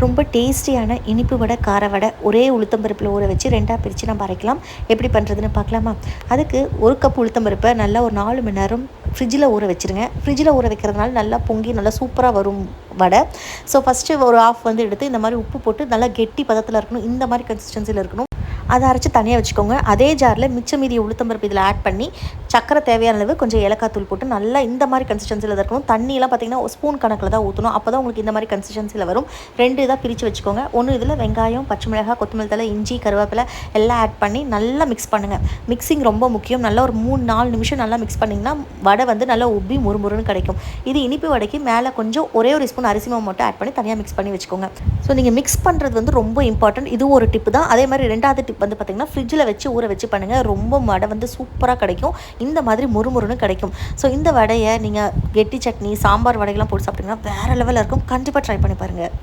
ரொம்ப டேஸ்டியான இனிப்பு வடை, கார வடை ஒரே உளுத்தம் பருப்பில் ஊற வச்சு 2ஆக பிரித்து நம்ம அரைக்கலாம். எப்படி பண்ணுறதுன்னு பார்க்கலாமா? அதுக்கு 1 கப் உளுத்தம் பருப்பை நல்லா ஒரு 4 மணி நேரம் ஃப்ரிட்ஜில் ஊற வச்சுருங்க. ஃப்ரிட்ஜில் ஊற வைக்கிறதுனால நல்லா பொங்கி நல்லா சூப்பராக வரும் வடை. ஸோ ஃபஸ்ட்டு ஒரு ஆஃப் வந்து எடுத்து இந்த மாதிரி உப்பு போட்டு நல்லா கெட்டி பதத்தில் இருக்கணும். இந்த மாதிரி கன்சிஸ்டன்சியில் இருக்கணும். அதை அரைச்சி தனியாக வச்சுக்கோங்க. அதே ஜாரில் மிச்ச மீதி உளுத்தம்பருப்பு இதில் ஆட் பண்ணி சக்கரை தேவையான அளவு கொஞ்சம் ஏலக்காய் தூள் போட்டு நல்லா இந்த மாதிரி கன்சிஸ்டன்சியில் தான் இருக்கணும். தண்ணியெல்லாம் பார்த்திங்கன்னா ஸ்பூன் கணக்கில் தான் ஊற்றணும். அப்போ தான் உங்களுக்கு இந்த மாதிரி கன்சிஸ்டன்சியில் வரும். 2 இதாக பிரித்து வச்சுக்கோங்க. ஒன்று இதில் வெங்காயம், பச்சை மிளகாய், கொத்தமல்லி தழை, இஞ்சி, கருவேப்பிலை எல்லாம் ஆட் பண்ணி நல்லா மிக்ஸ் பண்ணுங்கள். மிக்சிங் ரொம்ப முக்கியம். நல்லா ஒரு 3-4 நிமிஷம் நல்லா மிக்ஸ் பண்ணிங்கன்னா வடை வந்து நல்லா உப்பி முறுமுறுன்னு கிடைக்கும். இது இனிப்பு வடைக்கு மேலே கொஞ்சம் ஒரே ஒரு ஸ்பூன் அரிசி மாவு மட்டும் ஆட் பண்ணி தனியாக மிக்ஸ் பண்ணி வச்சுக்கோங்க. ஸோ நீங்கள் மிக்ஸ் பண்ணுறது வந்து ரொம்ப இம்பார்ட்டன்ட். இது ஒரு டிப்பு தான். அதே மாதிரி 2வது டிப் வந்து பார்த்திங்கன்னா ஃப்ரிட்ஜில் வச்சு ஊற வச்சு பண்ணுங்கள். ரொம்ப வடை வந்து சூப்பராக கிடைக்கும். இந்த மாதிரி முறுமுறுன்னு கிடைக்கும். ஸோ இந்த வடையை நீங்கள் கெட்டி சட்னி, சாம்பார் வடைகள்லாம் போட்டு சாப்பிட்டிங்கன்னா வேறு லெவலில் இருக்கும். கண்டிப்பாக ட்ரை பண்ணி பாருங்கள்.